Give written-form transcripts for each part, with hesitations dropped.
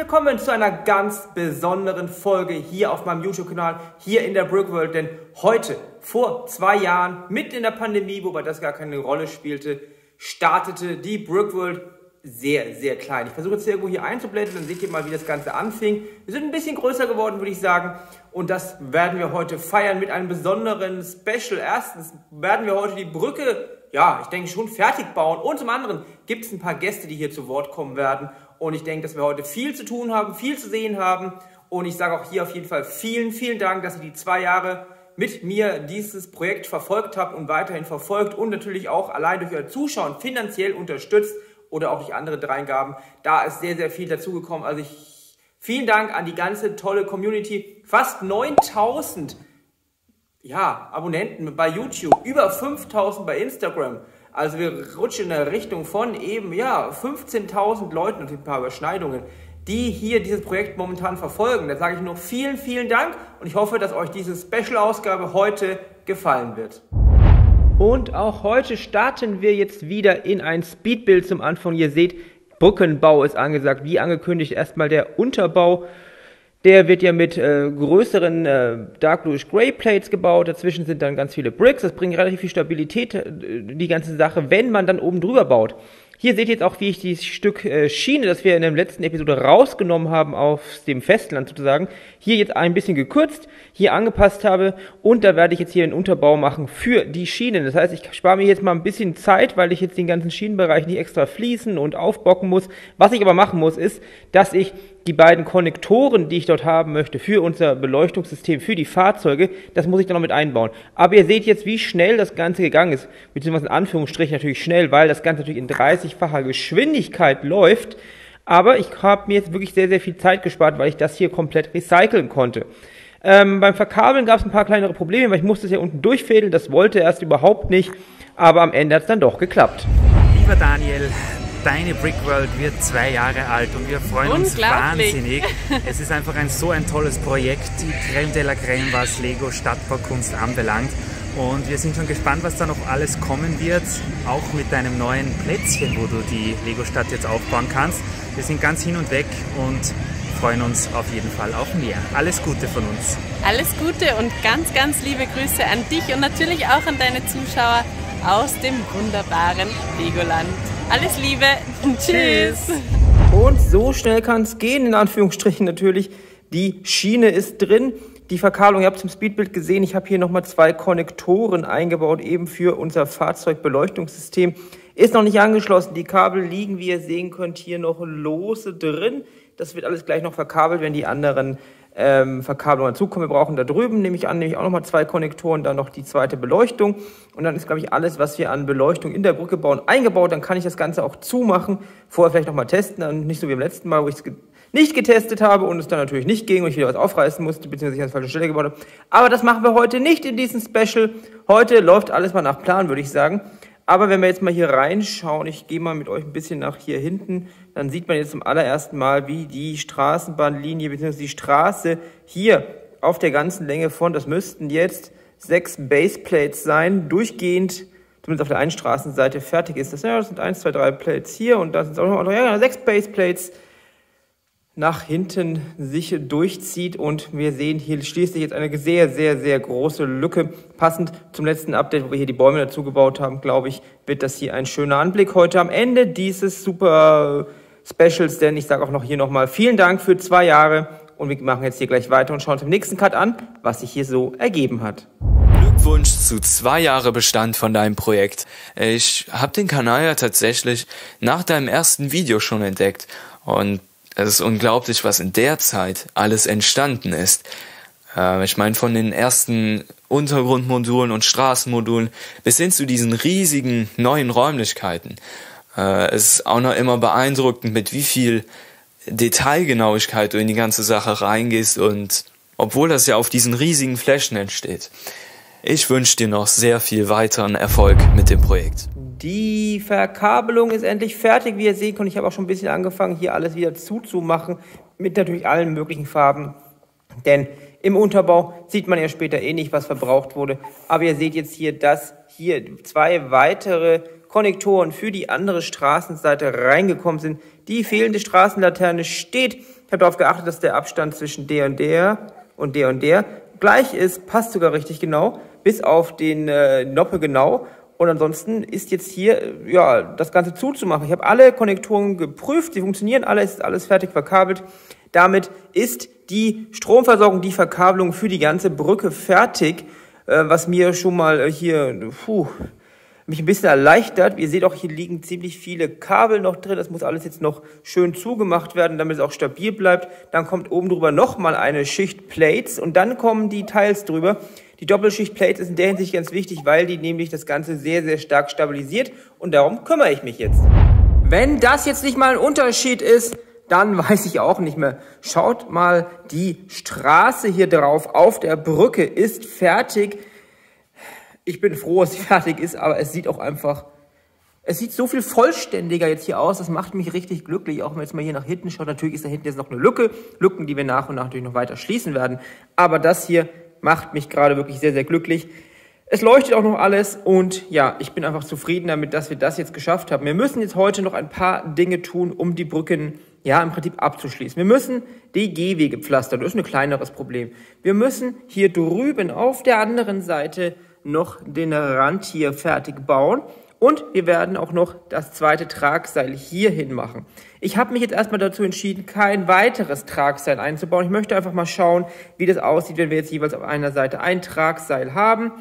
willkommen zu einer ganz besonderen Folge hier auf meinem YouTube-Kanal, hier in der Brickworld. Denn heute, vor 2 Jahren, mitten in der Pandemie, wobei das gar keine Rolle spielte, startete die Brickworld sehr, sehr klein. Ich versuche jetzt irgendwo hier einzublenden, dann seht ihr mal, wie das Ganze anfing. Wir sind ein bisschen größer geworden, würde ich sagen. Und das werden wir heute feiern mit einem besonderen Special. Erstens werden wir heute die Brücke, ja, ich denke schon fertig bauen. Und zum anderen gibt es ein paar Gäste, die hier zu Wort kommen werden. Und ich denke, dass wir heute viel zu tun haben, viel zu sehen haben. Und ich sage auch hier auf jeden Fall vielen, vielen Dank, dass ihr die 2 Jahre mit mir dieses Projekt verfolgt habt und weiterhin verfolgt. Und natürlich auch allein durch euer Zuschauen finanziell unterstützt oder auch durch andere Dreingaben. Da ist sehr, sehr viel dazugekommen. Also vielen Dank an die ganze tolle Community. Fast 9000 Abonnenten bei YouTube, über 5000 bei Instagram. Also wir rutschen in der Richtung von eben 15.000 Leuten und ein paar Überschneidungen, die hier dieses Projekt momentan verfolgen. Da sage ich noch vielen, vielen Dank und ich hoffe, dass euch diese Special-Ausgabe heute gefallen wird. Und auch heute starten wir jetzt wieder in ein Speedbuild zum Anfang. Ihr seht, Brückenbau ist angesagt, wie angekündigt. Erstmal der Unterbau. Der wird ja mit größeren Dark Bluish Grey Plates gebaut. Dazwischen sind dann ganz viele Bricks. Das bringt relativ viel Stabilität, die ganze Sache, wenn man dann oben drüber baut. Hier seht ihr jetzt auch, wie ich dieses Stück Schiene, das wir in der letzten Episode rausgenommen haben aus dem Festland sozusagen, hier jetzt ein bisschen gekürzt, hier angepasst habe und da werde ich jetzt hier einen Unterbau machen für die Schienen. Das heißt, ich spare mir jetzt mal ein bisschen Zeit, weil ich jetzt den ganzen Schienenbereich nicht extra fließen und aufbocken muss. Was ich aber machen muss, ist, dass ich die beiden Konnektoren, die ich dort haben möchte für unser Beleuchtungssystem, für die Fahrzeuge, das muss ich dann noch mit einbauen. Aber ihr seht jetzt, wie schnell das Ganze gegangen ist, beziehungsweise in Anführungsstrichen natürlich schnell, weil das Ganze natürlich in 30-facher Geschwindigkeit läuft. Aber ich habe mir jetzt wirklich sehr, sehr viel Zeit gespart, weil ich das hier komplett recyceln konnte. Beim Verkabeln gab es ein paar kleinere Probleme, weil ich musste es ja unten durchfädeln, das wollte erst überhaupt nicht, aber am Ende hat es dann doch geklappt. Lieber Daniel, deine Brickworld wird 2 Jahre alt und wir freuen uns wahnsinnig. Es ist einfach so ein tolles Projekt, die Crème de la Crème, was Lego Stadtbaukunst anbelangt. Und wir sind schon gespannt, was da noch alles kommen wird, auch mit deinem neuen Plätzchen, wo du die Lego-Stadt jetzt aufbauen kannst. Wir sind ganz hin und weg und freuen uns auf jeden Fall auf mehr. Alles Gute von uns. Alles Gute und ganz, ganz liebe Grüße an dich und natürlich auch an deine Zuschauer aus dem wunderbaren Legoland. Alles Liebe. Tschüss. Und so schnell kann es gehen, in Anführungsstrichen natürlich. Die Schiene ist drin. Die Verkabelung, ihr habt es im Speedbild gesehen, ich habe hier nochmal 2 Konnektoren eingebaut, eben für unser Fahrzeugbeleuchtungssystem. Ist noch nicht angeschlossen, die Kabel liegen, wie ihr sehen könnt, hier noch lose drin. Das wird alles gleich noch verkabelt, wenn die anderen Verkabelungen dazukommen. Wir brauchen da drüben, nehme ich auch nochmal 2 Konnektoren, dann noch die zweite Beleuchtung. Und dann ist, glaube ich, alles, was wir an Beleuchtung in der Brücke bauen, eingebaut. Dann kann ich das Ganze auch zumachen, vorher vielleicht nochmal testen, dann nicht so wie beim letzten Mal, wo ich es nicht getestet habe und es dann natürlich nicht ging und ich wieder was aufreißen musste, beziehungsweise ich an der falschen Stelle gebaut habe. Aber das machen wir heute nicht in diesem Special. Heute läuft alles mal nach Plan, würde ich sagen. Aber wenn wir jetzt mal hier reinschauen, ich gehe mal mit euch ein bisschen nach hier hinten, dann sieht man jetzt zum allerersten Mal, wie die Straßenbahnlinie bzw. die Straße hier auf der ganzen Länge von, das müssten jetzt 6 Baseplates sein, durchgehend, zumindest auf der einen Straßenseite fertig ist. Das sind 1, 2, 3 Plates hier und da sind auch noch 6 Baseplates nach hinten sich durchzieht und wir sehen hier schließlich jetzt eine sehr, sehr, sehr große Lücke. Passend zum letzten Update, wo wir hier die Bäume dazu gebaut haben, glaube ich, wird das hier ein schöner Anblick heute am Ende dieses super Specials, denn ich sage auch noch hier nochmal vielen Dank für 2 Jahre und wir machen jetzt hier gleich weiter und schauen uns im nächsten Cut an, was sich hier so ergeben hat. Glückwunsch zu 2 Jahre Bestand von deinem Projekt. Ich habe den Kanal ja tatsächlich nach deinem ersten Video schon entdeckt und es ist unglaublich, was in der Zeit alles entstanden ist. Ich meine, von den ersten Untergrundmodulen und Straßenmodulen bis hin zu diesen riesigen neuen Räumlichkeiten. Es ist auch noch immer beeindruckend, mit wie viel Detailgenauigkeit du in die ganze Sache reingehst und obwohl das ja auf diesen riesigen Flächen entsteht. Ich wünsche dir noch sehr viel weiteren Erfolg mit dem Projekt. Die Verkabelung ist endlich fertig, wie ihr seht, und ich habe auch schon ein bisschen angefangen, hier alles wieder zuzumachen, mit natürlich allen möglichen Farben, denn im Unterbau sieht man ja später eh nicht, was verbraucht wurde, aber ihr seht jetzt hier, dass hier 2 weitere Konnektoren für die andere Straßenseite reingekommen sind. Die fehlende Straßenlaterne steht. Ich habe darauf geachtet, dass der Abstand zwischen der und der und der und der gleich ist. Passt sogar richtig genau, bis auf den Noppe genau. Und ansonsten ist jetzt hier ja das Ganze zuzumachen. Ich habe alle Konnektoren geprüft, sie funktionieren alle, ist alles fertig verkabelt. Damit ist die Stromversorgung, die Verkabelung für die ganze Brücke fertig, was mir schon mal hier mich ein bisschen erleichtert. Ihr seht auch, hier liegen ziemlich viele Kabel noch drin. Das muss alles jetzt noch schön zugemacht werden, damit es auch stabil bleibt. Dann kommt oben drüber nochmal eine Schicht Plates und dann kommen die Teils drüber. Die Doppelschicht Plates ist in der Hinsicht ganz wichtig, weil die nämlich das Ganze sehr, sehr stark stabilisiert und darum kümmere ich mich jetzt. Wenn das jetzt nicht mal ein Unterschied ist, dann weiß ich auch nicht mehr. Schaut mal, die Straße hier drauf auf der Brücke ist fertig. Ich bin froh, dass sie fertig ist, aber es sieht auch einfach, es sieht so viel vollständiger jetzt hier aus. Das macht mich richtig glücklich, auch wenn man jetzt mal hier nach hinten schaut. Natürlich ist da hinten jetzt noch eine Lücken, die wir nach und nach natürlich noch weiter schließen werden. Aber das hier macht mich gerade wirklich sehr, sehr glücklich. Es leuchtet auch noch alles und ja, ich bin einfach zufrieden damit, dass wir das jetzt geschafft haben. Wir müssen jetzt heute noch ein paar Dinge tun, um die Brücken ja im Prinzip abzuschließen. Wir müssen die Gehwege pflastern, das ist ein kleineres Problem. Wir müssen hier drüben auf der anderen Seite noch den Rand hier fertig bauen und wir werden auch noch das zweite Tragseil hierhin machen. Ich habe mich jetzt erstmal dazu entschieden, kein weiteres Tragseil einzubauen. Ich möchte einfach mal schauen, wie das aussieht, wenn wir jetzt jeweils auf einer Seite ein Tragseil haben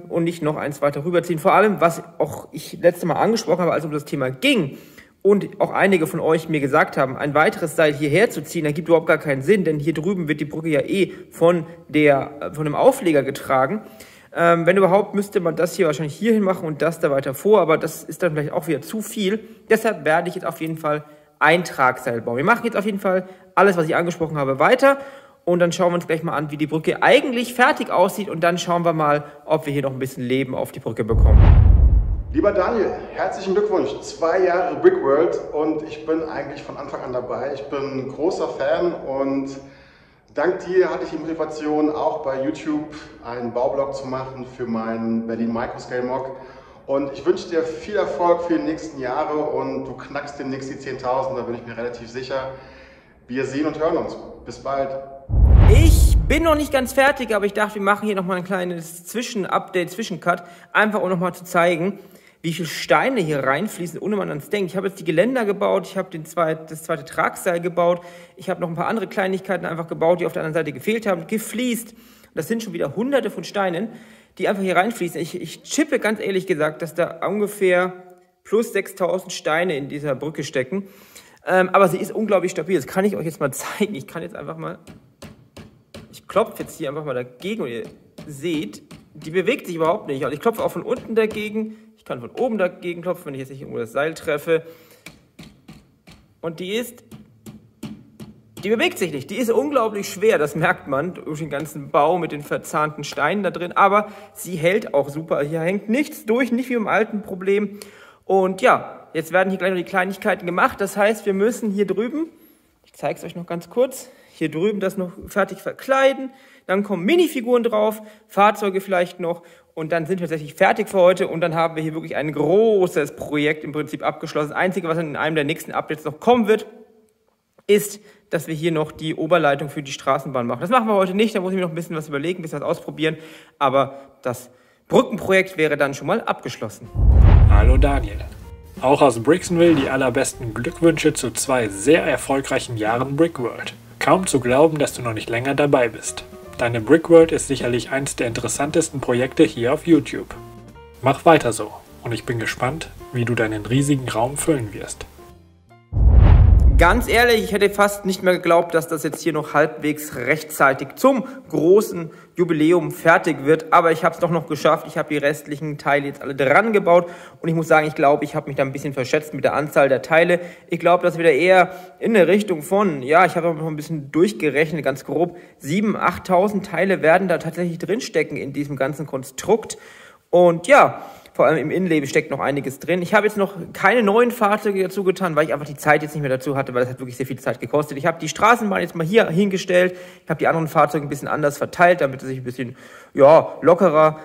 und nicht noch eins weiter rüberziehen. Vor allem, was auch ich letztes Mal angesprochen habe, als es um das Thema ging und auch einige von euch mir gesagt haben, ein weiteres Seil hierher zu ziehen, da gibt überhaupt gar keinen Sinn, denn hier drüben wird die Brücke ja von dem Aufleger getragen. Wenn überhaupt, müsste man das hier wahrscheinlich hierhin machen und das da weiter vor, aber das ist dann vielleicht auch wieder zu viel. Deshalb werde ich jetzt auf jeden Fall ein Tragseil bauen. Wir machen jetzt auf jeden Fall alles, was ich angesprochen habe, weiter und dann schauen wir uns gleich mal an, wie die Brücke eigentlich fertig aussieht und dann schauen wir mal, ob wir hier noch ein bisschen Leben auf die Brücke bekommen. Lieber Daniel, herzlichen Glückwunsch, 2 Jahre Brickworld und ich bin eigentlich von Anfang an dabei. Ich bin großer Fan und dank dir hatte ich die Motivation, auch bei YouTube einen Baublog zu machen für meinen Berlin Microscale Mock. Und ich wünsche dir viel Erfolg für die nächsten Jahre und du knackst demnächst die 10.000, da bin ich mir relativ sicher. Wir sehen und hören uns. Bis bald. Ich bin noch nicht ganz fertig, aber ich dachte, wir machen hier nochmal ein kleines Zwischenupdate, Zwischencut, einfach um nochmal zu zeigen, wie viele Steine hier reinfließen, ohne man ans denkt. Ich habe jetzt die Geländer gebaut, ich habe das zweite Tragseil gebaut, ich habe noch ein paar andere Kleinigkeiten einfach gebaut, die auf der anderen Seite gefehlt haben, gefliest. Das sind schon wieder hunderte von Steinen, die einfach hier reinfließen. Ich chippe ganz ehrlich gesagt, dass da ungefähr plus 6.000 Steine in dieser Brücke stecken. Aber sie ist unglaublich stabil. Das kann ich euch jetzt mal zeigen. Ich kann jetzt einfach mal, ich klopfe jetzt hier einfach mal dagegen und ihr seht, die bewegt sich überhaupt nicht. Also ich klopfe auch von unten dagegen. Ich kann von oben dagegen klopfen, wenn ich jetzt nicht irgendwo das Seil treffe. Und die bewegt sich nicht. Die ist unglaublich schwer, das merkt man durch den ganzen Bau mit den verzahnten Steinen da drin. Aber sie hält auch super. Hier hängt nichts durch, nicht wie im alten Problem. Und ja, jetzt werden hier gleich noch die Kleinigkeiten gemacht. Das heißt, wir müssen hier drüben, ich zeige es euch noch ganz kurz, hier drüben das noch fertig verkleiden. Dann kommen Minifiguren drauf, Fahrzeuge vielleicht noch. Und dann sind wir tatsächlich fertig für heute. Und dann haben wir hier wirklich ein großes Projekt im Prinzip abgeschlossen. Das Einzige, was in einem der nächsten Updates noch kommen wird, ist, dass wir hier noch die Oberleitung für die Straßenbahn machen. Das machen wir heute nicht, da muss ich mir noch ein bisschen was überlegen, ein bisschen was ausprobieren. Aber das Brückenprojekt wäre dann schon mal abgeschlossen. Hallo Daniel. Auch aus Brixenville die allerbesten Glückwünsche zu 2 sehr erfolgreichen Jahren Brickworld. Kaum zu glauben, dass du noch nicht länger dabei bist. Deine Brickworld ist sicherlich eines der interessantesten Projekte hier auf YouTube. Mach weiter so und ich bin gespannt, wie du deinen riesigen Raum füllen wirst. Ganz ehrlich, ich hätte fast nicht mehr geglaubt, dass das jetzt hier noch halbwegs rechtzeitig zum großen Jubiläum fertig wird. Aber ich habe es doch noch geschafft. Ich habe die restlichen Teile jetzt alle dran gebaut. Und ich muss sagen, ich glaube, ich habe mich da ein bisschen verschätzt mit der Anzahl der Teile. Ich glaube, dass wir da eher in der Richtung von, ja, ich habe noch ein bisschen durchgerechnet, ganz grob, 7.000, 8.000 Teile werden da tatsächlich drinstecken in diesem ganzen Konstrukt. Und ja, vor allem im Innenleben steckt noch einiges drin. Ich habe jetzt noch keine neuen Fahrzeuge dazu getan, weil ich einfach die Zeit jetzt nicht mehr dazu hatte, weil das hat wirklich sehr viel Zeit gekostet. Ich habe die Straßenbahn jetzt mal hier hingestellt. Ich habe die anderen Fahrzeuge ein bisschen anders verteilt, damit es sich ein bisschen, ja, lockerer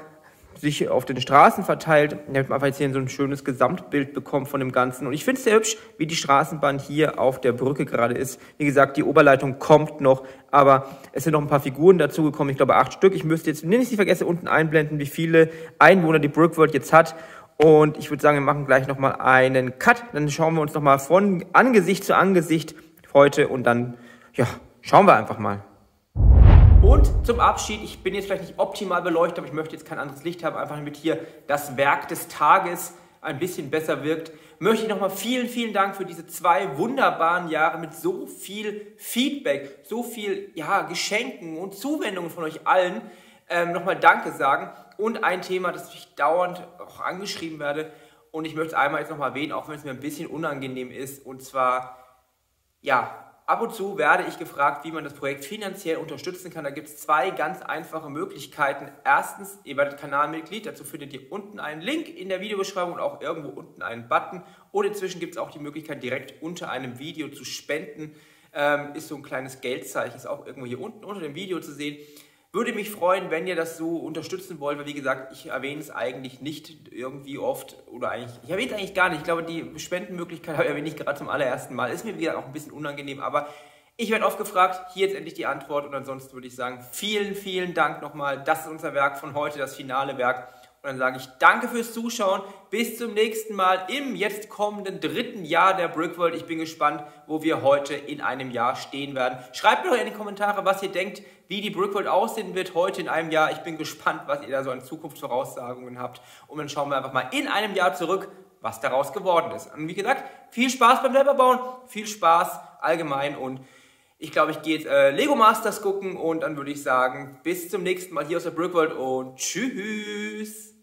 sich auf den Straßen verteilt, damit man einfach jetzt hier so ein schönes Gesamtbild bekommt von dem Ganzen. Und ich finde es sehr hübsch, wie die Straßenbahn hier auf der Brücke gerade ist. Wie gesagt, die Oberleitung kommt noch, aber es sind noch ein paar Figuren dazugekommen, ich glaube 8 Stück. Ich müsste jetzt nicht vergessen, unten einblenden, wie viele Einwohner die Brickworld jetzt hat. Und ich würde sagen, wir machen gleich nochmal einen Cut. Dann schauen wir uns nochmal von Angesicht zu Angesicht heute und dann, ja, schauen wir einfach mal. Und zum Abschied, ich bin jetzt vielleicht nicht optimal beleuchtet, aber ich möchte jetzt kein anderes Licht haben, einfach damit hier das Werk des Tages ein bisschen besser wirkt, möchte ich nochmal vielen Dank für diese 2 wunderbaren Jahre mit so viel Feedback, so viel Geschenken und Zuwendungen von euch allen nochmal Danke sagen. Und ein Thema, das ich dauernd auch angeschrieben werde und ich möchte es einmal jetzt nochmal erwähnen, auch wenn es mir ein bisschen unangenehm ist, und zwar, ab und zu werde ich gefragt, wie man das Projekt finanziell unterstützen kann. Da gibt es 2 ganz einfache Möglichkeiten. Erstens, ihr werdet Kanalmitglied. Dazu findet ihr unten einen Link in der Videobeschreibung und auch irgendwo unten einen Button. Und inzwischen gibt es auch die Möglichkeit, direkt unter einem Video zu spenden. Ist so ein kleines Geldzeichen, ist auch irgendwo hier unten unter dem Video zu sehen. Würde mich freuen, wenn ihr das so unterstützen wollt, weil wie gesagt, ich erwähne es eigentlich nicht irgendwie oft oder ich erwähne es eigentlich gar nicht. Ich glaube, die Spendenmöglichkeit erwähne ich gerade zum allerersten Mal. Ist mir wieder auch ein bisschen unangenehm, aber ich werde oft gefragt, hier jetzt endlich die Antwort und ansonsten würde ich sagen, vielen Dank nochmal. Das ist unser Werk von heute, das finale Werk. Und dann sage ich danke fürs Zuschauen, bis zum nächsten Mal im jetzt kommenden 3. Jahr der Brickworld. Ich bin gespannt, wo wir heute in einem Jahr stehen werden. Schreibt mir doch in die Kommentare, was ihr denkt, wie die Brickworld aussehen wird heute in einem Jahr. Ich bin gespannt, was ihr da so an Zukunftsvoraussagungen habt. Und dann schauen wir einfach mal in einem Jahr zurück, was daraus geworden ist. Und wie gesagt, viel Spaß beim selberbauen, viel Spaß allgemein und ich glaube, ich gehe jetzt Lego Masters gucken und dann würde ich sagen, bis zum nächsten Mal hier aus der Brickworld und tschüss!